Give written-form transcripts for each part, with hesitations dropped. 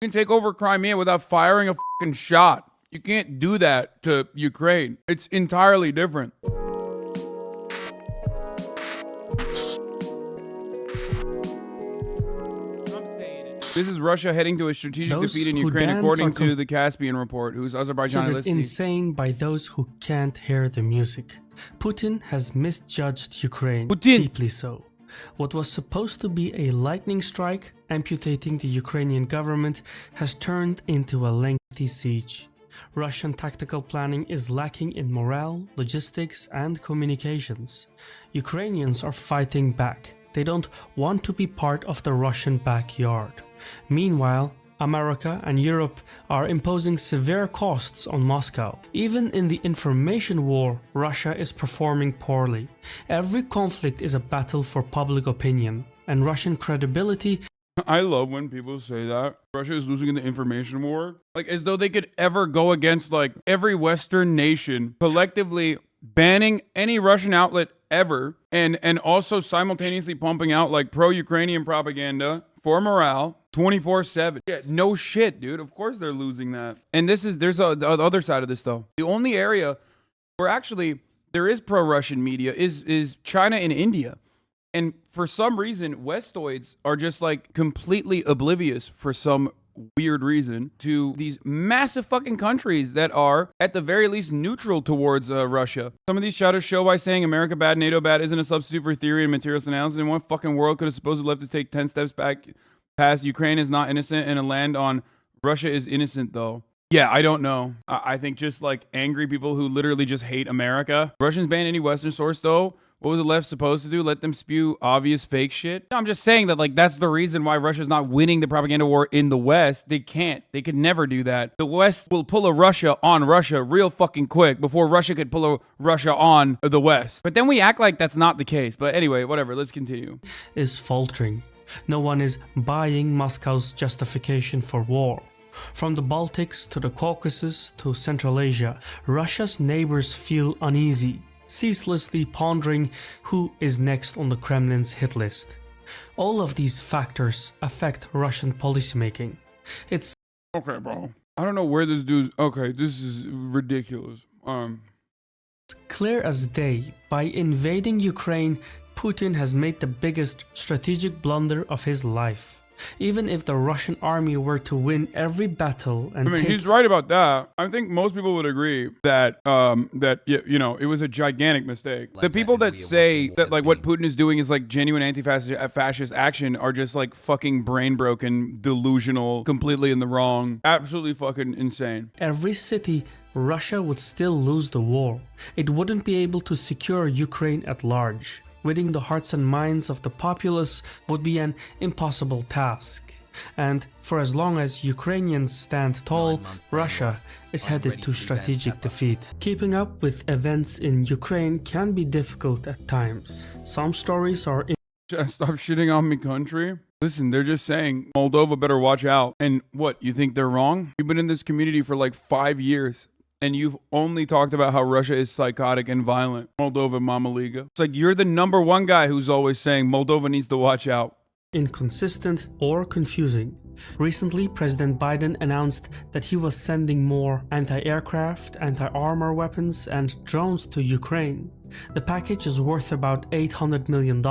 You can take over Crimea without firing a fucking shot. You can't do that to Ukraine. It's entirely different. This is Russia heading to a strategic defeat in Ukraine, according to the CaspianReport, who's Azerbaijani. Considered insane by those who can't hear the music. Putin has misjudged Ukraine, deeply so. What was supposed to be a lightning strike, amputating the Ukrainian government, has turned into a lengthy siege. Russian tactical planning is lacking in morale, logistics, and communications. Ukrainians are fighting back. They don't want to be part of the Russian backyard. Meanwhile, America and Europe are imposing severe costs on Moscow. Even in the information war, Russia is performing poorly. Every conflict is a battle for public opinion, and Russian credibility. I love when people say that. Russia is losing in the information war. Like, as though they could ever go against, like, every Western nation collectively banning any Russian outlet ever, and also simultaneously pumping out, like, pro-Ukrainian propaganda for morale 24/7. Yeah, no shit, dude. Of course they're losing that. And there's the other side of this, though. The only area where actually there is pro-Russian media is China and India. And for some reason, Westoids are just, like, completely oblivious for some weird reason to these massive fucking countries that are at the very least neutral towards Russia. Some of these shouters show by saying America bad, NATO bad isn't a substitute for theory and materialist analysis. In what fucking world could a supposed leftist take 10 steps back past Ukraine is not innocent and a land on Russia is innocent though? Yeah, I don't know. I think just like angry people who literally just hate America. Russians ban any Western source though. What was the left supposed to do? Let them spew obvious fake shit? No, I'm just saying that, like, that's the reason why Russia's not winning the propaganda war in the West. They can't. They could never do that. The West will pull a Russia on Russia real fucking quick before Russia could pull a Russia on the West. But then we act like that's not the case. But anyway, whatever. Let's continue. Is faltering. No one is buying Moscow's justification for war. From the Baltics to the Caucasus to Central Asia, Russia's neighbors feel uneasy, ceaselessly pondering who is next on the Kremlin's hit list. All of these factors affect Russian policymaking. It's okay, bro. I don't know where this dude's. Okay, this is ridiculous. It's clear as day. By invading Ukraine, Putin has made the biggest strategic blunder of his life. Even if the Russian army were to win every battle and he's right about that. I think most people would agree that it was a gigantic mistake. The people that say that like what Putin is doing is like genuine anti-fascist action are just like fucking brain broken, delusional, completely in the wrong, absolutely fucking insane. Every city, Russia would still lose the war. It wouldn't be able to secure Ukraine at large. Winning the hearts and minds of the populace would be an impossible task. And for as long as Ukrainians stand tall, Russia is headed to strategic defeat. Keeping up with events in Ukraine can be difficult at times. Some stories are Stop shitting on me, country. Listen, they're just saying Moldova better watch out. And what, you think they're wrong? You've been in this community for like 5 years. And you've only talked about how Russia is psychotic and violent. Moldova, Mama Liga. It's like you're the #1 guy who's always saying Moldova needs to watch out. Inconsistent or confusing. Recently, President Biden announced that he was sending more anti-aircraft, anti-armor weapons, and drones to Ukraine. The package is worth about $800 million,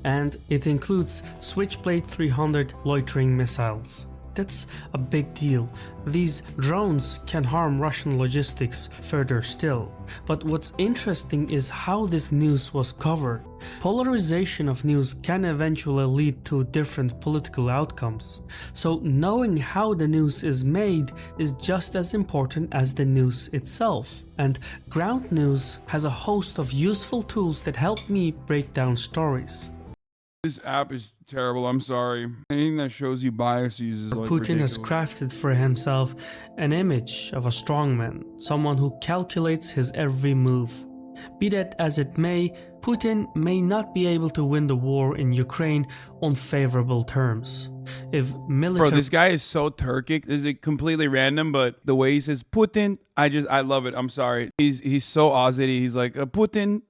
and it includes Switchblade 300 loitering missiles. That's a big deal. These drones can harm Russian logistics further still. But what's interesting is how this news was covered. Polarization of news can eventually lead to different political outcomes. So knowing how the news is made is just as important as the news itself. And Ground News has a host of useful tools that help me break down stories. This app is terrible, I'm sorry. Anything that shows you biases is like Putin ridiculous. has crafted for himself an image of a strongman, someone who calculates his every move. Be that as it may, Putin may not be able to win the war in Ukraine on favorable terms. If military... Bro, this guy is so Turkic. This is completely random, but the way he says Putin, I love it. I'm sorry. He's so Ozzy. He's like, Putin.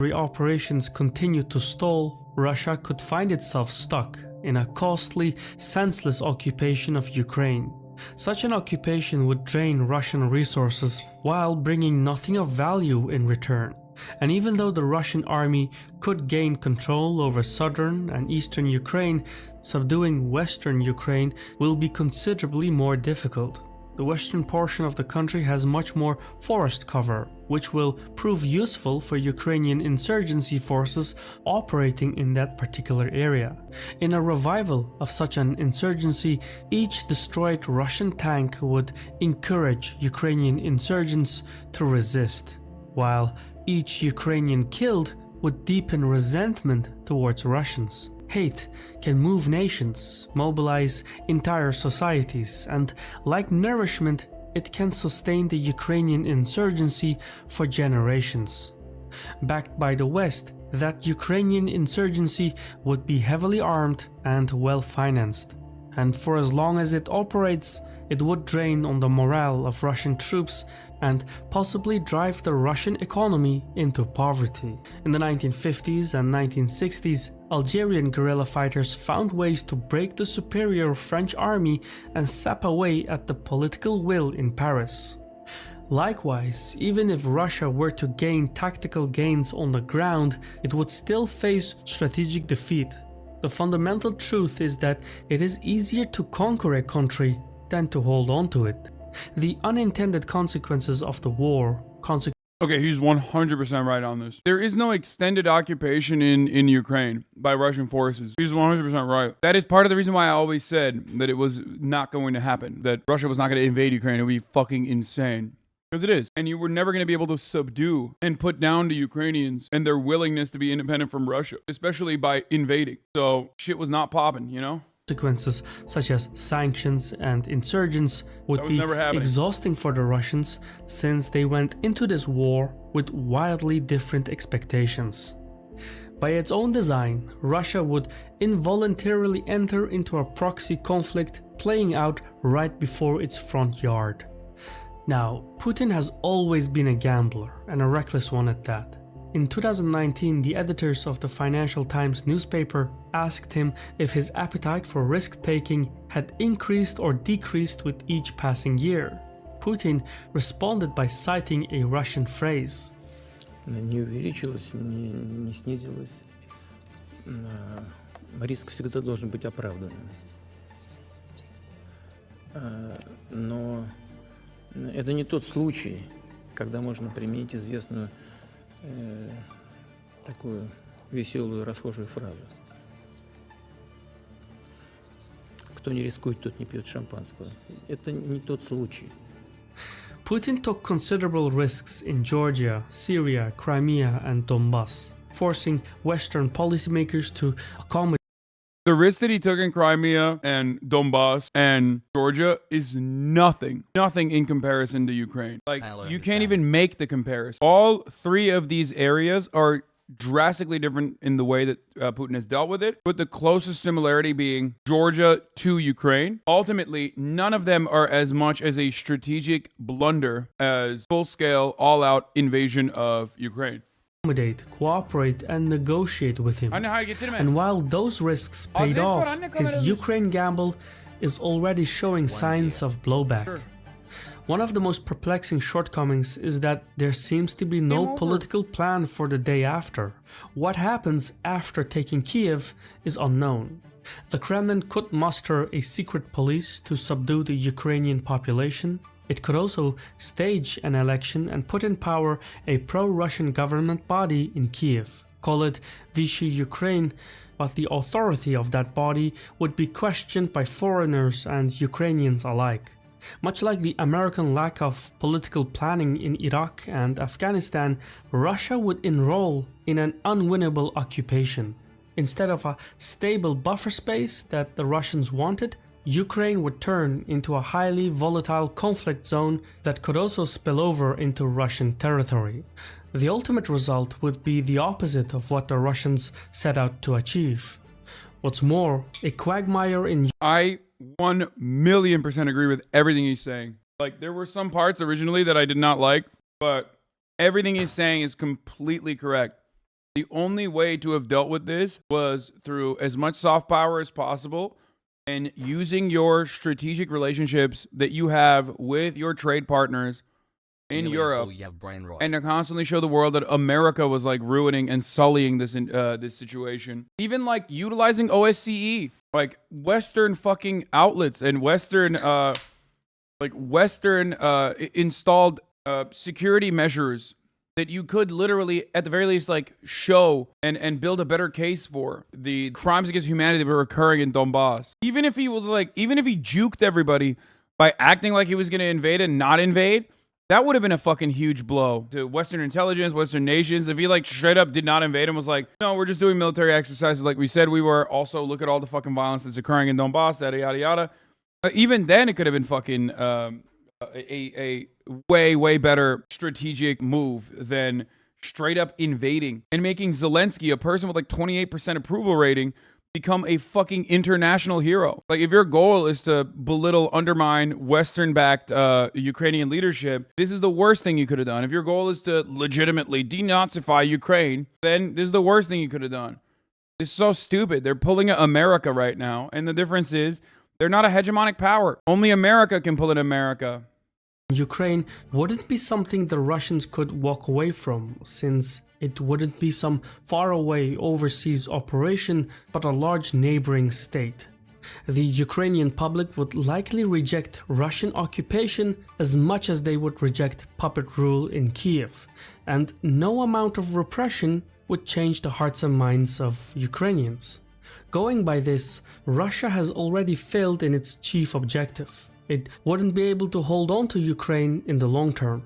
Operations continue to stall, Russia could find itself stuck. in a costly, senseless occupation of Ukraine. Such an occupation would drain Russian resources while bringing nothing of value in return. And even though the Russian army could gain control over southern and eastern Ukraine, subduing western Ukraine will be considerably more difficult. The western portion of the country has much more forest cover, which will prove useful for Ukrainian insurgency forces operating in that particular area. In a revival of such an insurgency, each destroyed Russian tank would encourage Ukrainian insurgents to resist, while each Ukrainian killed would deepen resentment towards Russians. Hate can move nations, mobilize entire societies, and like nourishment, it can sustain the Ukrainian insurgency for generations. Backed by the West, that Ukrainian insurgency would be heavily armed and well financed. And for as long as it operates, it would drain on the morale of Russian troops and possibly drive the Russian economy into poverty. In the 1950s and 1960s, Algerian guerrilla fighters found ways to break the superior French army and sap away at the political will in Paris. Likewise, even if Russia were to gain tactical gains on the ground, it would still face strategic defeat. The fundamental truth is that it is easier to conquer a country than to hold on to it. The unintended consequences of the war, Okay, he's 100% right on this. There is no extended occupation in Ukraine by Russian forces. He's 100% right. That is part of the reason why I always said that it was not going to happen. That Russia was not going to invade Ukraine. It would be fucking insane. Because it is. And you were never going to be able to subdue and put down the Ukrainians and their willingness to be independent from Russia, especially by invading. So shit was not popping, you know? Consequences such as sanctions and insurgents would be exhausting for the Russians, since they went into this war with wildly different expectations. By its own design, Russia would involuntarily enter into a proxy conflict playing out right before its front yard. Now, Putin has always been a gambler, and a reckless one at that. In 2019, the editors of the Financial Times newspaper asked him if his appetite for risk-taking had increased or decreased with each passing year. Putin responded by citing a Russian phrase. Не увеличилось, не снизилось. Риск всегда должен быть оправданным. Но это не тот случай, когда можно применить известную такую веселую расхожую фразу. Кто не рискует, тот не пьет шампанского. Это не тот случай. Putin took considerable risks in Georgia, Syria, Crimea, and Donbass, forcing Western policymakers to accommodate. The risk that he took in Crimea and Donbass and Georgia is nothing in comparison to Ukraine. Like, you can't even make the comparison. All three of these areas are drastically different in the way that Putin has dealt with it, with the closest similarity being Georgia to Ukraine. Ultimately, none of them are as much as a strategic blunder as full-scale, all-out invasion of Ukraine. Accommodate, cooperate, and negotiate with him. And while those risks paid off, his Ukraine gamble is already showing signs of blowback. One of the most perplexing shortcomings is that there seems to be no political plan for the day after. What happens after taking Kiev is unknown. The Kremlin could muster a secret police to subdue the Ukrainian population. It could also stage an election and put in power a pro-Russian government body in Kiev. Call it Vichy Ukraine, but the authority of that body would be questioned by foreigners and Ukrainians alike. Much like the American lack of political planning in Iraq and Afghanistan, Russia would enroll in an unwinnable occupation. Instead of a stable buffer space that the Russians wanted, Ukraine would turn into a highly volatile conflict zone that could also spill over into Russian territory. The ultimate result would be the opposite of what the Russians set out to achieve. What's more, a quagmire in... I 1,000,000% agree with everything he's saying. Like, there were some parts originally that I did not like, but everything he's saying is completely correct. The only way to have dealt with this was through as much soft power as possible and using your strategic relationships that you have with your trade partners in Europe, and to constantly show the world that America was like ruining and sullying this situation. Even like utilizing OSCE, like Western fucking outlets and Western installed security measures that you could literally, at the very least, like show and build a better case for the crimes against humanity that were occurring in Donbass. Even if he juked everybody by acting like he was going to invade and not invade, that would have been a fucking huge blow to Western intelligence, Western nations. If he like straight up did not invade and was like, no, we're just doing military exercises like we said we were. Also, look at all the fucking violence that's occurring in Donbass, yada, yada, yada. Even then, it could have been fucking a way better strategic move than straight up invading and making Zelensky, a person with like 28% approval rating, become a fucking international hero. Like, if your goal is to belittle, undermine Western-backed Ukrainian leadership, this is the worst thing you could have done. If your goal is to legitimately denazify Ukraine, then this is the worst thing you could have done. It's so stupid. They're pulling America right now, and the difference is they're not a hegemonic power. Only America can pull in America. Ukraine wouldn't be something the Russians could walk away from, since it wouldn't be some faraway overseas operation, but a large neighboring state. The Ukrainian public would likely reject Russian occupation as much as they would reject puppet rule in Kiev, and no amount of repression would change the hearts and minds of Ukrainians. Going by this, Russia has already failed in its chief objective. It wouldn't be able to hold on to Ukraine in the long term.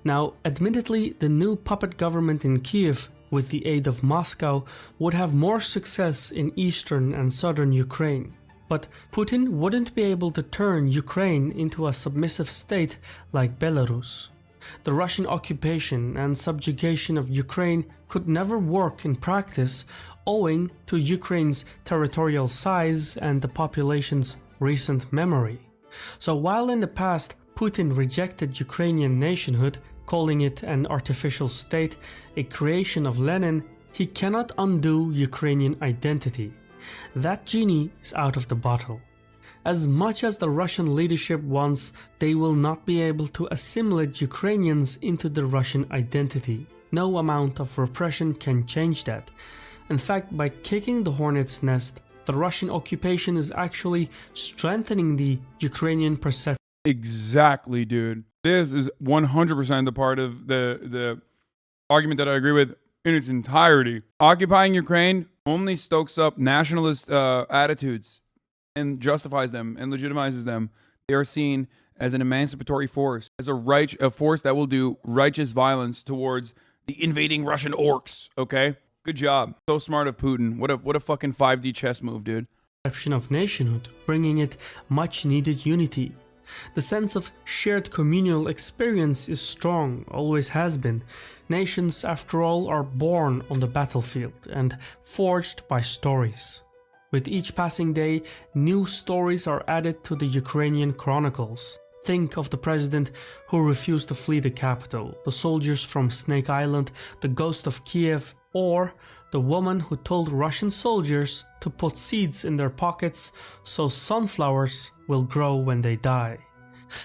Now, admittedly, the new puppet government in Kiev, with the aid of Moscow, would have more success in eastern and southern Ukraine. But Putin wouldn't be able to turn Ukraine into a submissive state like Belarus. The Russian occupation and subjugation of Ukraine could never work in practice, owing to Ukraine's territorial size and the population's recent memory. So while in the past Putin rejected Ukrainian nationhood, calling it an artificial state, a creation of Lenin, he cannot undo Ukrainian identity. That genie is out of the bottle. As much as the Russian leadership wants, they will not be able to assimilate Ukrainians into the Russian identity. No amount of repression can change that. In fact, by kicking the hornet's nest, the Russian occupation is actually strengthening the Ukrainian perception. Exactly, dude. This is 100% the part of the argument that I agree with in its entirety. Occupying Ukraine only stokes up nationalist attitudes and justifies them and legitimizes them. They are seen as an emancipatory force, as a force that will do righteous violence towards the invading Russian orcs, okay? Good job. So smart of Putin. What a fucking 5D chess move, dude. Perception of nationhood, bringing it much needed unity. The sense of shared communal experience is strong, always has been. Nations, after all, are born on the battlefield and forged by stories. With each passing day, new stories are added to the Ukrainian chronicles. Think of the president who refused to flee the capital, the soldiers from Snake Island, the ghost of Kiev, or the woman who told Russian soldiers to put seeds in their pockets so sunflowers will grow when they die.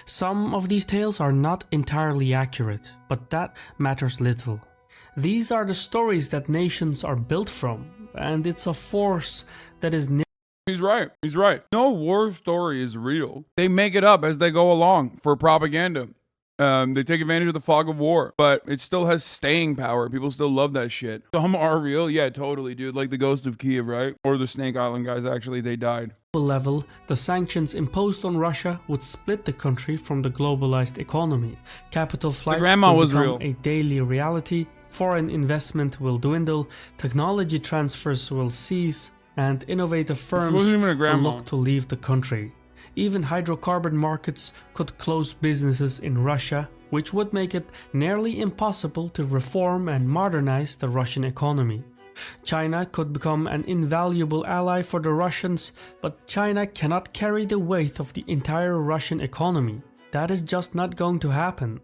Some of these tales are not entirely accurate, but that matters little. These are the stories that nations are built from, and it's a force that is... He's right. No war story is real. They make it up as they go along for propaganda. They take advantage of the fog of war, but it still has staying power. People still love that shit. Some are real. Yeah, totally, dude. Like the ghost of Kiev, right? Or the Snake Island guys, actually, they died. Level, the sanctions imposed on Russia would split the country from the globalized economy. Capital flight will become a daily reality, foreign investment will dwindle, technology transfers will cease, and innovative firms will look to leave the country. Even hydrocarbon markets could close businesses in Russia, which would make it nearly impossible to reform and modernize the Russian economy. China could become an invaluable ally for the Russians, but China cannot carry the weight of the entire Russian economy. That is just not going to happen.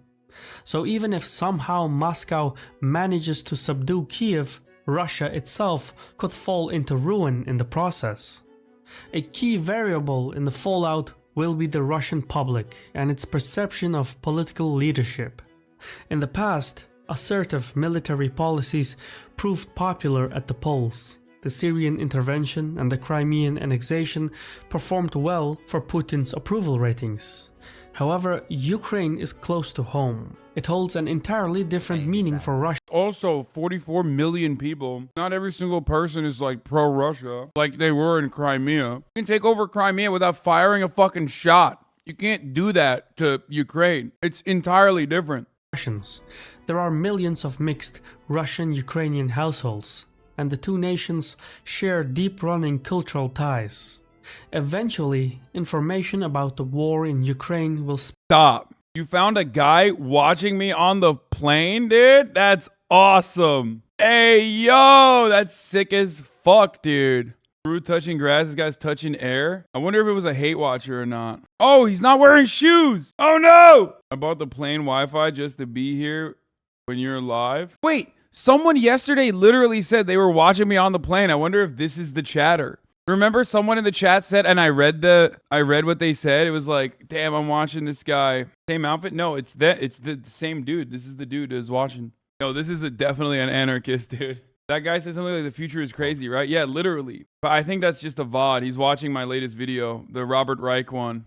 So even if somehow Moscow manages to subdue Kiev, Russia itself could fall into ruin in the process. A key variable in the fallout will be the Russian public and its perception of political leadership. In the past, assertive military policies proved popular at the polls. The Syrian intervention and the Crimean annexation performed well for Putin's approval ratings. However, Ukraine is close to home. It holds an entirely different meaning for Russia. Also, 44 million people. Not every single person is like pro-Russia, like they were in Crimea. You can take over Crimea without firing a fucking shot. You can't do that to Ukraine. It's entirely different. Russians. There are millions of mixed Russian-Ukrainian households, and the two nations share deep-running cultural ties. Eventually, information about the war in Ukraine will Stop. You found a guy watching me on the plane, dude? That's awesome. Hey, yo, that's sick as fuck, dude. Brew touching grass, this guy's touching air. I wonder if it was a hate watcher or not. Oh, he's not wearing shoes. Oh, no. I bought the plane Wi-Fi just to be here when you're live. Wait, someone yesterday literally said they were watching me on the plane. I wonder if this is the chatter. Remember someone in the chat said, and I read what they said. It was like, damn, I'm watching this guy. Same outfit? No, it's the same dude. This is the dude who's watching. No, this is definitely an anarchist, dude. That guy said something like the future is crazy, right? Yeah, literally. But I think that's just a VOD. He's watching my latest video, the Robert Reich one.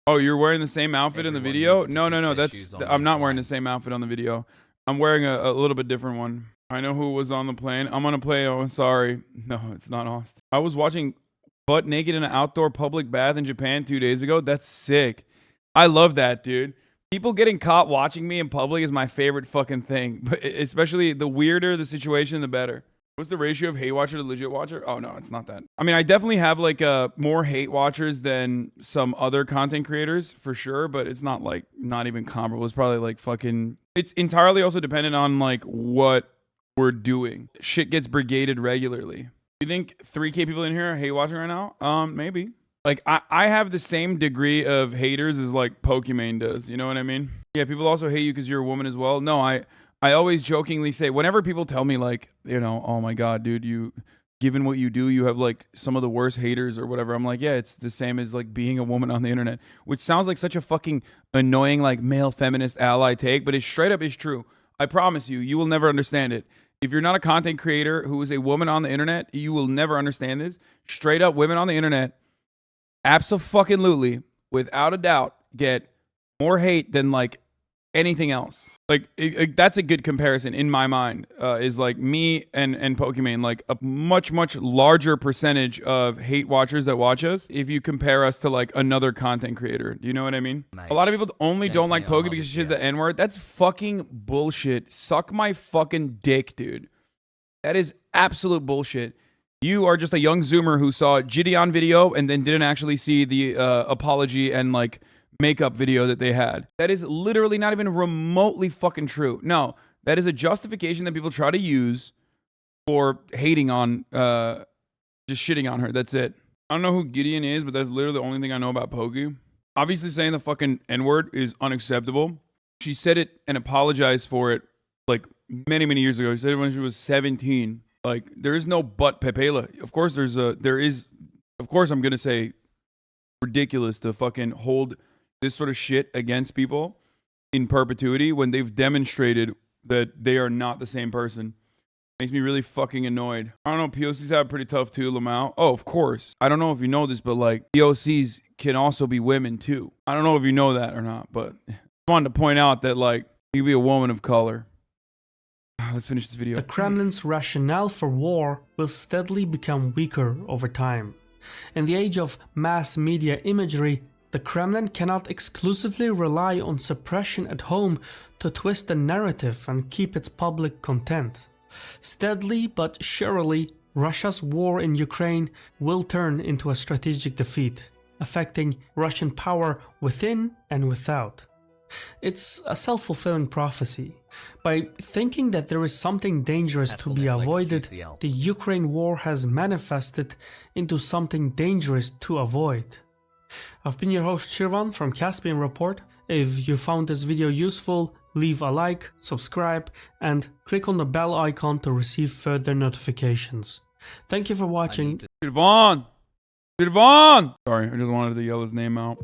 Oh, you're wearing the same outfit in the video? No. I'm not wearing the same outfit on the video. I'm wearing a little bit different one. I know who was on the plane. I'm gonna play. Oh, sorry. No, it's not Austin. I was watching butt naked in an outdoor public bath in Japan 2 days ago. That's sick. I love that, dude. People getting caught watching me in public is my favorite fucking thing. But especially the weirder the situation, the better. What's the ratio of hate watcher to legit watcher? Oh, no, it's not that. I mean, I definitely have like more hate watchers than some other content creators for sure, but it's not like not even comparable. It's probably like fucking. It's entirely also dependent on like what we're doing. Shit gets brigaded regularly. You think 3K people in here are hate watching right now? Maybe. Like I have the same degree of haters as like Pokimane does. You know what I mean? Yeah, people also hate you because you're a woman as well. No, I always jokingly say whenever people tell me like, you know, oh my God, dude, you given what you do, you have like some of the worst haters or whatever. I'm like, yeah, it's the same as like being a woman on the internet, which sounds like such a fucking annoying like male feminist ally take, but it straight up is true. I promise you, you will never understand it. If you're not a content creator who is a woman on the internet, you will never understand this. Straight up, women on the internet, abso-fucking-lutely, without a doubt, get more hate than like anything else. Like that's a good comparison in my mind. Is like me and Pokimane, like a much larger percentage of hate watchers that watch us. If you compare us to like another content creator, do you know what I mean? A lot of people only don't like Poke because she's the N-word. That's fucking bullshit. Suck my fucking dick, dude. That is absolute bullshit. You are just a young Zoomer who saw Gideon video and then didn't actually see the apology and like makeup video that they had. That is literally not even remotely fucking true. No, that is a justification that people try to use for hating on, just shitting on her. That's it. I don't know who Gideon is, but that's literally the only thing I know about Pokey. Obviously saying the fucking N-word is unacceptable. She said it and apologized for it like many years ago. She said it when she was 17. Like, there is no but Pepela. Of course of course I'm going to say ridiculous to fucking hold this sort of shit against people in perpetuity when they've demonstrated that they are not the same person. Makes me really fucking annoyed. I don't know, POCs have pretty tough too, Lamau. Oh, of course. I don't know if you know this, but like POCs can also be women too. I don't know if you know that or not, but I wanted to point out that like you can be a woman of color. Let's finish this video. The Kremlin's rationale for war will steadily become weaker over time. In the age of mass media imagery, the Kremlin cannot exclusively rely on suppression at home to twist the narrative and keep its public content. Steadily but surely, Russia's war in Ukraine will turn into a strategic defeat, affecting Russian power within and without. It's a self-fulfilling prophecy. By thinking that there is something dangerous to be avoided, the Ukraine war has manifested into something dangerous to avoid. I've been your host Shirvan from Caspian Report. If you found this video useful, leave a like, subscribe, and click on the bell icon to receive further notifications. Thank you for watching. Shirvan! Shirvan! Sorry, I just wanted to yell his name out.